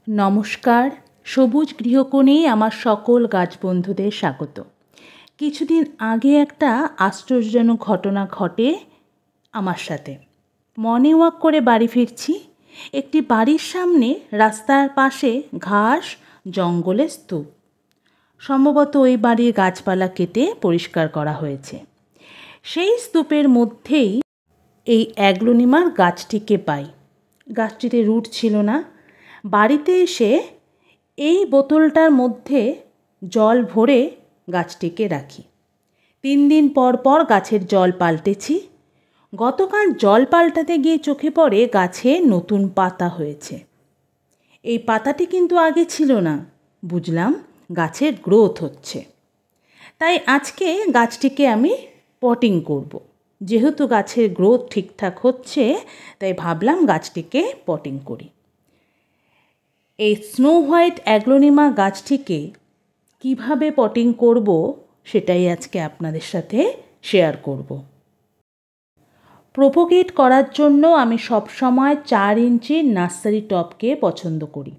নমস্কার, সবুজ গৃহকোণে আমার সকল গাছ বন্ধুদের স্বাগত। কিছুদিন আগে একটা আশ্চর্যজনক ঘটনা ঘটে আমার সাথে। মর্নিং ওয়াক করে বাড়ি ফিরছি, একটি বাড়ির সামনে রাস্তার পাশে ঘাস জঙ্গলের স্তূপ। সম্ভবত ওই বাড়ির গাছপালা কেটে পরিষ্কার করা হয়েছে। সেই স্তূপের মধ্যেই এই অ্যাগ্লোনিমার গাছটিকে পাই। গাছটিতে রুট ছিল না। বাড়িতে এসে এই বোতলটার মধ্যে জল ভরে গাছটিকে রাখি। 3 দিন পর পর গাছের জল পাল্টেছি। গতকাল জল পাল্টাতে গিয়ে চোখে পড়ে গাছে নতুন পাতা হয়েছে। এই পাতাটি কিন্তু আগে ছিল না। বুঝলাম গাছের গ্রোথ হচ্ছে। তাই আজকে গাছটিকে আমি পটিং করব। যেহেতু গাছের গ্রোথ ঠিকঠাক হচ্ছে, তাই ভাবলাম গাছটিকে পটিং করি। এই স্নো হোয়াইট অ্যাগ্লোনিমা গাছটিকে কিভাবে পটিং করব সেটাই আজকে আপনাদের সাথে শেয়ার করব। প্রোপোগেট করার জন্য আমি সবসময় 4 ইঞ্চির নার্সারি টবকে পছন্দ করি।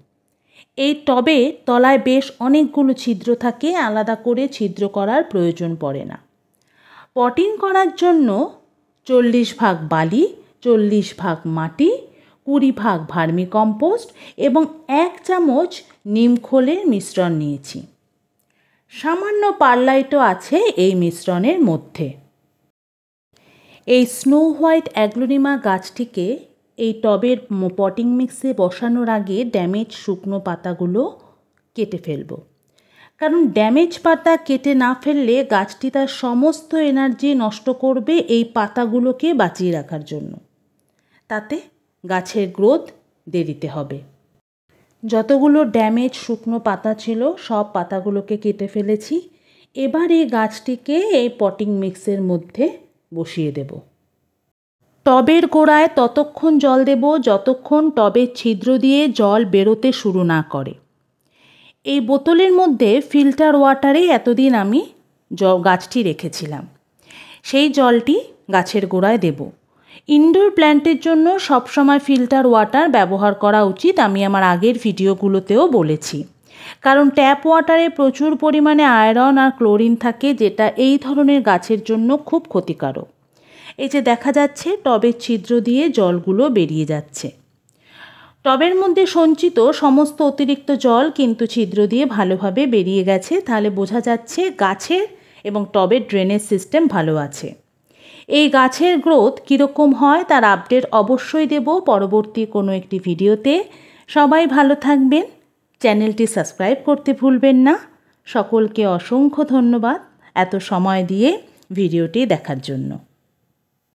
এই টবে তলায় বেশ অনেকগুলো ছিদ্র থাকে, আলাদা করে ছিদ্র করার প্রয়োজন পড়ে না। পটিং করার জন্য 40 ভাগ বালি, 40 ভাগ মাটি, 20 ভাগ ভার্মিকম্পোস্ট এবং 1 চামচ নিমখোলের মিশ্রণ নিয়েছি। সামান্য পারলাইটও আছে এই মিশ্রণের মধ্যে। এই স্নো হোয়াইট অ্যাগ্লোনিমা গাছটিকে এই টবের পটিং মিক্সে বসানোর আগে ড্যামেজ শুকনো পাতাগুলো কেটে ফেলব। কারণ ড্যামেজ পাতা কেটে না ফেললে গাছটি তার সমস্ত এনার্জি নষ্ট করবে এই পাতাগুলোকে বাঁচিয়ে রাখার জন্য। তাতে গাছের গ্রোথ দেরিতে হবে। যতগুলো ড্যামেজ শুকনো পাতা ছিল সব পাতাগুলোকে কেটে ফেলেছি। এবার এই গাছটিকে এই পটিং মিক্সের মধ্যে বসিয়ে দেব। টবের গোড়ায় ততক্ষণ জল দেব যতক্ষণ টবের ছিদ্র দিয়ে জল বেরোতে শুরু না করে। এই বোতলের মধ্যে ফিল্টার ওয়াটারে এতদিন আমি গাছটি রেখেছিলাম। সেই জলটি গাছের গোড়ায় দেব। ইনডোর প্ল্যান্টের জন্য সবসময় ফিল্টার ওয়াটার ব্যবহার করা উচিত, আমি আমার আগের ভিডিওগুলোতেও বলেছি। কারণ ট্যাপ ওয়াটারে প্রচুর পরিমাণে আয়রন আর ক্লোরিন থাকে, যেটা এই ধরনের গাছের জন্য খুব ক্ষতিকারক। এই যে দেখা যাচ্ছে টবের ছিদ্র দিয়ে জলগুলো বেরিয়ে যাচ্ছে। টবের মধ্যে সঞ্চিত সমস্ত অতিরিক্ত জল কিন্তু ছিদ্র দিয়ে ভালোভাবে বেরিয়ে গেছে। তাহলে বোঝা যাচ্ছে গাছের এবং টবের ড্রেনেজ সিস্টেম ভালো আছে। এই গাছের গ্রোথ কীরকম হয় তার আপডেট অবশ্যই দেব পরবর্তী কোনো একটি ভিডিওতে। সবাই ভালো থাকবেন, চ্যানেলটি সাবস্ক্রাইব করতে ভুলবেন না। সকলকে অসংখ্য ধন্যবাদ এত সময় দিয়ে ভিডিওটি দেখার জন্য।